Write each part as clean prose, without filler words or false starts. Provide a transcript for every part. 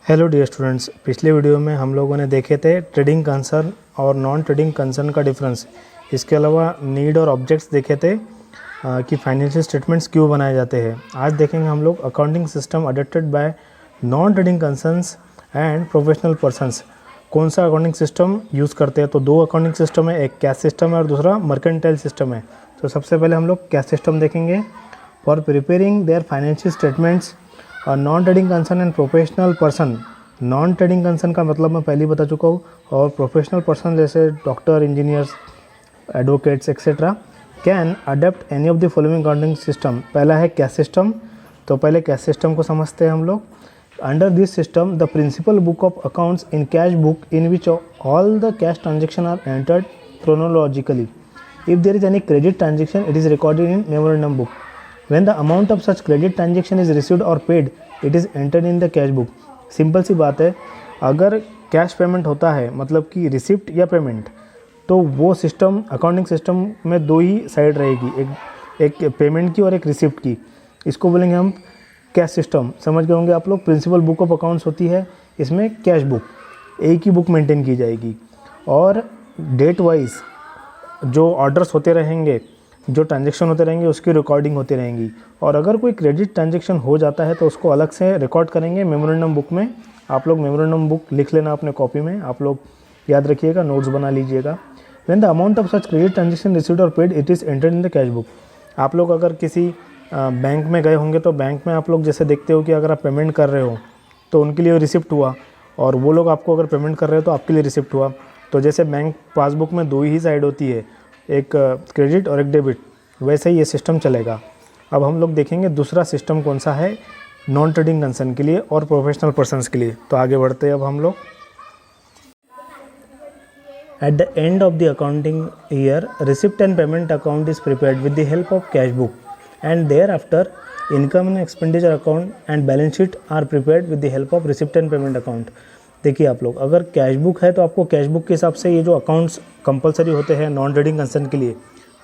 Hello dear students, पिछले video में हम लोगों ने देखे थे ट्रेडिंग कंसर्न और नॉन ट्रेडिंग कंसर्न का डिफरेंस। इसके अलावा नीड और ऑब्जेक्ट्स देखे थे कि फाइनेंशियल स्टेटमेंट्स क्यों बनाए जाते हैं। आज देखेंगे हम लोग accounting system adopted by non trading concerns and professional persons. कौन सा अकाउंटिंग सिस्टम यूज़ करते हैं? तो दो अकाउंटिंग सिस्टम है, एक कैश सिस्टम है और दूसरा मर्केंटाइल सिस्टम है। तो सबसे पहले हम लोग कैश सिस्टम देखेंगे। For preparing there financial statements non trading concern and professional person. Non trading concern का मतलब मैं पहले ही बता चुका हूँ, और प्रोफेशनल पर्सन जैसे doctor, engineers, advocates etcetera can adopt any of the following accounting system. पहला है कैश सिस्टम। तो पहले कैश सिस्टम को समझते हैं हम लोग। Under this system the principal book of accounts in cash book in which all the cash transaction are entered chronologically. If there is any credit transaction, it is recorded in memorandum book. When the amount of such credit transaction is received or paid, it is entered in the cash book. Simple सी बात है, अगर cash payment होता है मतलब कि receipt या payment, तो वो सिस्टम अकाउंटिंग सिस्टम में दो ही साइड रहेगी, एक पेमेंट की और एक रिसिप्ट की। इसको बोलेंगे हम कैश सिस्टम। समझ गए होंगे आप लोग। प्रिंसिपल बुक ऑफ अकाउंट्स होती है, इसमें कैश बुक एक ही बुक मेंटेन की जाएगी, और डेट वाइज जो ऑर्डर्स होते रहेंगे, जो ट्रांजेक्शन होते रहेंगे, उसकी रिकॉर्डिंग होती रहेंगी। और अगर कोई क्रेडिट ट्रांजेक्शन हो जाता है तो उसको अलग से रिकॉर्ड करेंगे मेमोरेंडम बुक में। आप लोग मेमोरेंडम बुक लिख लेना अपने कॉपी में, आप लोग याद रखिएगा, नोट्स बना लीजिएगा। When the amount of such credit transaction received और paid, it is entered in the cash book. आप लोग अगर किसी बैंक में गए होंगे तो बैंक में आप लोग जैसे देखते हो कि अगर आप पेमेंट कर रहे हो तो उनके लिए रिसिप्ट हुआ, और वो लोग आपको अगर पेमेंट कर रहे हो तो आपके लिए रिसिप्ट हुआ। तो जैसे बैंक पासबुक में दो ही साइड होती है, एक क्रेडिट और एक डेबिट, वैसे ही ये सिस्टम चलेगा। अब हम लोग देखेंगे दूसरा सिस्टम कौन सा है नॉन ट्रेडिंग कंसर्न के लिए और प्रोफेशनल पर्सन्स के लिए। तो आगे बढ़ते हैं अब हम लोग। At the end of the accounting year, receipt and payment account is prepared with the help of cash book, and thereafter income and expenditure account and balance sheet are prepared with the help of receipt and payment account. देखिए आप लोग, अगर cash book है तो आपको cash book के हिसाब से ये जो अकाउंट्स कंपलसरी होते हैं नॉन ट्रेडिंग कंसर्न के लिए,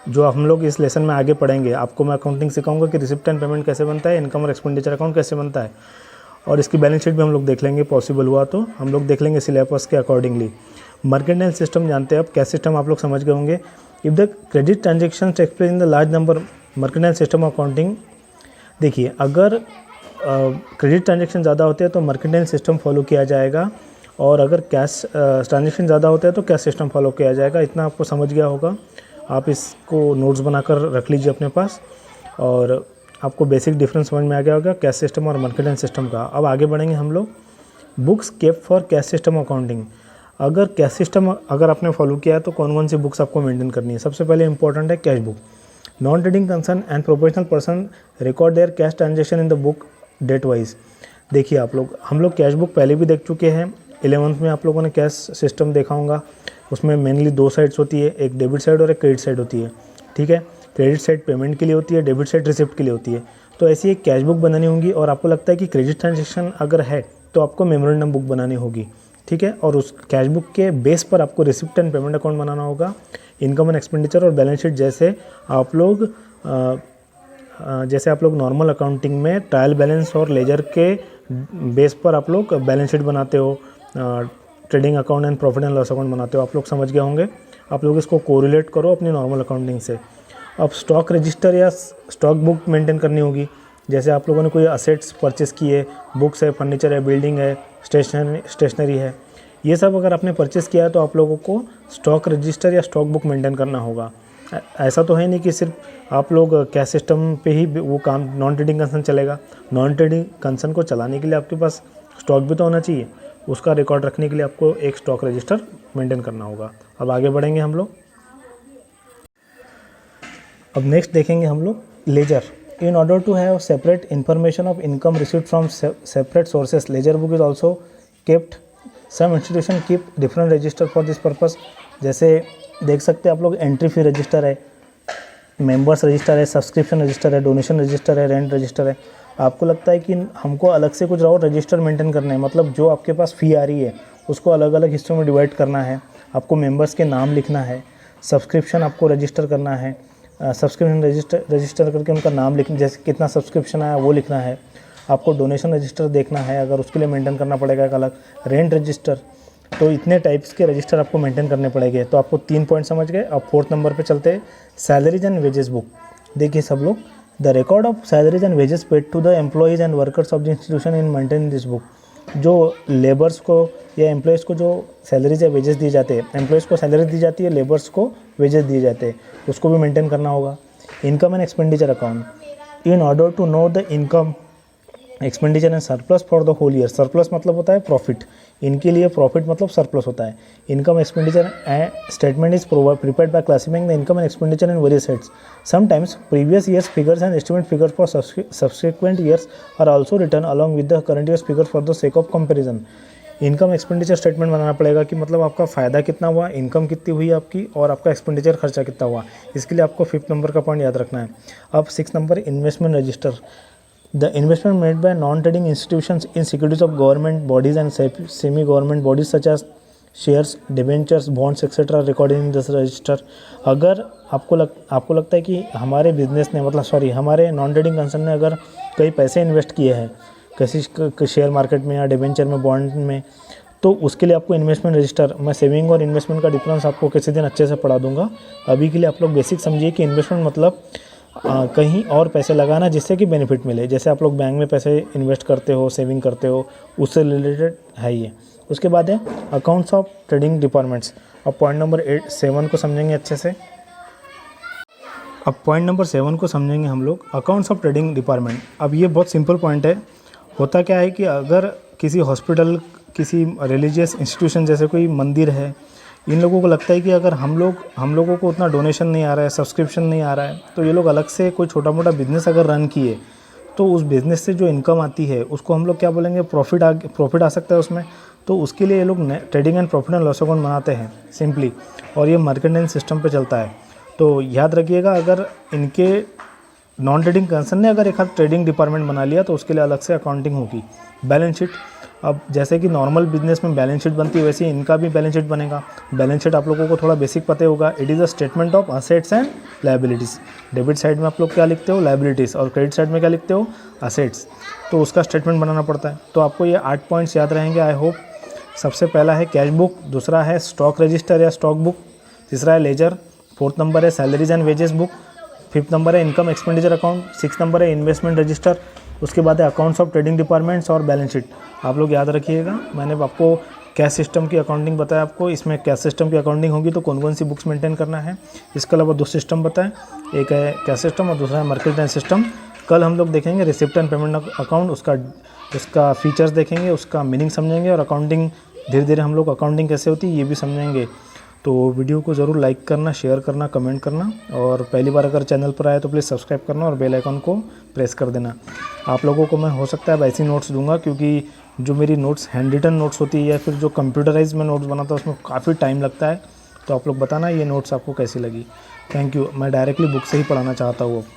जो हम लोग इस लेसन में आगे पढ़ेंगे। आपको मैं अकाउंटिंग सिखाऊंगा कि रिसिप्ट एंड पेमेंट कैसे बनता है, इनकम और एक्सपेंडिचर अकाउंट कैसे बनता है, और इसकी बैलेंस शीट भी हम लोग देख लेंगे, पॉसिबल हुआ तो हम लोग देख लेंगे सिलेबस के अकॉर्डिंगली। मर्केंटाइल सिस्टम जानते हैं, अब कैश सिस्टम आप लोग समझ गए होंगे। If the credit transaction take place in the large number, mercantile system accounting. देखिए, अगर क्रेडिट ट्रांजेक्शन ज़्यादा होते हैं तो मर्केंटाइल सिस्टम फॉलो किया जाएगा, और अगर कैश ट्रांजेक्शन ज़्यादा होता है तो कैश सिस्टम फॉलो किया जाएगा। इतना आपको समझ गया होगा। आप इसको नोट्स बनाकर रख लीजिए अपने पास, और आपको बेसिक डिफरेंस समझ में आ गया होगा कैश सिस्टम और मर्केंटाइल सिस्टम का। अब आगे बढ़ेंगे हम लोग। Books kept for cash system accounting. अगर कैश सिस्टम अगर आपने फॉलो किया है तो कौन कौन सी बुक्स आपको मेंटेन करनी है? सबसे पहले इंपॉर्टेंट है cash book. Non trading concern and professional person record their cash transaction in the book date wise. देखिए आप लोग, हम लोग कैश बुक पहले भी देख चुके हैं। 11th में आप लोगों ने कैश सिस्टम देखा होगा। उसमें मेनली दो साइड्स होती है, एक डेबिट साइड और एक क्रेडिट साइड होती है। ठीक है, क्रेडिट साइड पेमेंट के लिए होती है, डेबिट साइड रिसिप्ट के लिए होती है। तो ऐसी एक कैश बुक बनानी होगी, और आपको लगता है कि क्रेडिट ट्रांजेक्शन अगर है तो आपको मेमोरेंडम बुक बनानी होगी। ठीक है, और उस कैश बुक के बेस पर आपको रिसिप्ट एंड पेमेंट अकाउंट बनाना होगा। इनकम एंड एक्सपेंडिचर और बैलेंस शीट जैसे आप लोग नॉर्मल अकाउंटिंग में ट्रायल बैलेंस और लेजर के बेस पर आप लोग बैलेंस शीट बनाते हो, trading account and profit and loss account बनाते हो। आप लोग समझ गए होंगे। आप लोग इसको कोरिलेट करो अपनी नॉर्मल अकाउंटिंग से। अब स्टॉक रजिस्टर या स्टॉक बुक मेंटेन करनी होगी। जैसे आप लोगों ने कोई असेट्स परचेस किए, बुक्स है, फर्नीचर है, बिल्डिंग है, स्टेशनरी है, ये सब अगर आपने परचेस किया है तो आप लोगों को स्टॉक रजिस्टर या स्टॉक बुक मेंटेन करना होगा। ऐसा तो है नहीं कि सिर्फ आप लोग कैश सिस्टम पे ही वो काम नॉन ट्रेडिंग कंसर्न चलेगा। नॉन ट्रेडिंग कंसर्न को चलाने के लिए आपके पास स्टॉक भी तो होना चाहिए। उसका रिकॉर्ड रखने के लिए आपको एक स्टॉक रजिस्टर मेंटेन करना होगा। अब आगे बढ़ेंगे हम लोग। अब नेक्स्ट देखेंगे हम लोग ledger. In order to have separate information of income received from separate sources, ledger book is also kept. Some institution keep different register for this purpose. जैसे देख सकते हैं आप लोग, एंट्री फी रजिस्टर है, मेंबर्स रजिस्टर है, subscription register है, donation register है, रेंट रजिस्टर है। आपको लगता है कि हमको अलग से कुछ और रजिस्टर मेंटेन करना है, मतलब जो आपके पास फ़ी आ रही है उसको अलग अलग हिस्सों में डिवाइड करना है। आपको मेंबर्स के नाम लिखना है, सब्सक्रिप्शन आपको रजिस्टर करना है, सब्सक्रिप्शन रजिस्टर करके उनका नाम लिखना, जैसे कितना सब्सक्रिप्शन आया वो लिखना है। आपको डोनेशन रजिस्टर देखना है अगर उसके लिए मेंटेन करना पड़ेगा एक अलग, रेंट रजिस्टर, तो इतने टाइप्स के रजिस्टर आपको मेंटेन करने पड़ेंगे। तो आपको 3 पॉइंट समझ गए। अब 4th नंबर पे चलते हैं, सैलरीज एंड वेजेस बुक। देखिए सब लोग, the record of salaries and wages paid to the employees and workers of the institution in maintain this book. जो लेबर्स को या एम्प्लॉयज़ को जो सैलरीज या वेजेस दिए जाते हैं, एम्प्लॉयज़ को सैलरी दी जाती है, लेबर्स को वेजेस दिए जाते हैं, उसको भी मेंटेन करना होगा। Income and expenditure account, in order to know the income expenditure and surplus for the whole year. Surplus मतलब होता है प्रॉफिट, इनके लिए प्रॉफिट मतलब सरप्लस होता है। Income expenditure statement is prepared by classifying the income and expenditure in various heads. Sometimes previous years figures and estimate figures for subsequent years are also written along with the current years figures for the sake of comparison. Income expenditure statement बनाना पड़ेगा कि मतलब आपका फ़ायदा कितना हुआ, income कितनी हुई आपकी, और आपका एक्सपेंडिचर खर्चा कितना हुआ। इसके लिए आपको 5th नंबर का पॉइंट याद रखना है। अब 6th number, investment register. The investment made by non-trading institutions in securities of government bodies and semi-government bodies such as shares, debentures, bonds etc. recorded in this register। अगर आपको लगता है कि हमारे बिजनेस ने हमारे नॉन ट्रेडिंग कंसर्न ने अगर कई पैसे इन्वेस्ट किए हैं किसी शेयर मार्केट में या डिबेंचर में, बॉन्ड में, तो उसके लिए आपको इन्वेस्टमेंट रजिस्टर, मैं सेविंग और इन्वेस्टमेंट का डिफरेंस आपको किसी दिन अच्छे से पढ़ा दूंगा। अभी के लिए आप लोग बेसिक समझिए कि इन्वेस्टमेंट मतलब कहीं और पैसे लगाना जिससे कि बेनिफिट मिले। जैसे आप लोग बैंक में पैसे इन्वेस्ट करते हो, सेविंग करते हो, उससे रिलेटेड है ये। उसके बाद है अकाउंट्स ऑफ ट्रेडिंग डिपार्टमेंट्स। अब पॉइंट नंबर 7 को समझेंगे अच्छे से। अब पॉइंट नंबर 7 को समझेंगे हम लोग, अकाउंट्स ऑफ ट्रेडिंग डिपार्टमेंट। अब ये बहुत सिंपल पॉइंट है। होता क्या है कि अगर किसी हॉस्पिटल, किसी रिलीजियस इंस्टीट्यूशन जैसे कोई मंदिर है, इन लोगों को लगता है कि अगर हम लोगों को उतना डोनेशन नहीं आ रहा है, सब्सक्रिप्शन नहीं आ रहा है, तो ये लोग अलग से कोई छोटा मोटा बिज़नेस अगर रन किए तो उस बिज़नेस से जो इनकम आती है उसको हम लोग क्या बोलेंगे, प्रॉफिट आ सकता है उसमें। तो उसके लिए ये लोग trading and profit and loss account बनाते हैं सिंपली, और ये मर्केंटाइल सिस्टम पे चलता है। तो याद रखिएगा, अगर इनके नॉन ट्रेडिंग कंसर्न ने अगर एक हाथ ट्रेडिंग डिपार्टमेंट बना लिया तो उसके लिए अलग से अकाउंटिंग होगी। बैलेंस शीट, अब जैसे कि नॉर्मल बिजनेस में बैलेंस शीट बनती है वैसे ही इनका भी बैलेंस शीट बनेगा। बैलेंस शीट आप लोगों को थोड़ा बेसिक पता होगा। It is a statement of assets and liabilities. Debit side में आप लोग क्या लिखते हो, लायबिलिटीज़, और क्रेडिट साइड में क्या लिखते हो, असेट्स। तो उसका स्टेटमेंट बनाना पड़ता है। तो आपको ये 8 पॉइंट्स याद रहेंगे आई होप। सबसे पहला है कैश बुक, दूसरा है स्टॉक रजिस्टर या स्टॉक बुक, तीसरा है लेजर, 4th नंबर है salaries and wages book, 5th number है income expenditure account, 6th number है इन्वेस्टमेंट रजिस्टर, उसके बाद है अकाउंट्स ऑफ ट्रेडिंग डिपार्टमेंट्स और बैलेंस शीट। आप लोग याद रखिएगा, मैंने आपको कैश सिस्टम की अकाउंटिंग बताया आपको। इसमें कैश सिस्टम की अकाउंटिंग होगी तो कौन कौन सी बुक्स मेंटेन करना है। इसके अलावा 2 सिस्टम बताएं, एक है कैश सिस्टम और दूसरा है मर्केंटाइल सिस्टम। कल हम लोग देखेंगे रिसिप्ट एंड पेमेंट अकाउंट, उसका फीचर्स देखेंगे, उसका मीनिंग समझेंगे, और अकाउंटिंग धीरे धीरे हम लोग अकाउंटिंग कैसे होती है ये भी समझेंगे। तो वीडियो को ज़रूर लाइक करना, शेयर करना, कमेंट करना, और पहली बार अगर चैनल पर आए तो प्लीज़ सब्सक्राइब करना और बेल आइकन को प्रेस कर देना। आप लोगों को मैं हो सकता है अब ऐसी नोट्स दूंगा, क्योंकि जो मेरी नोट्स हैंड रिटन नोट्स होती है या फिर जो कंप्यूटराइज में नोट्स बनाता हूँ उसमें काफ़ी टाइम लगता है। तो आप लोग बताना ये नोट्स आपको कैसी लगी। Thank you. मैं डायरेक्टली बुक से ही पढ़ाना चाहता हूँ अब।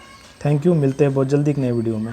थैंक यू, मिलते हैं बहुत जल्दी एक नए वीडियो में।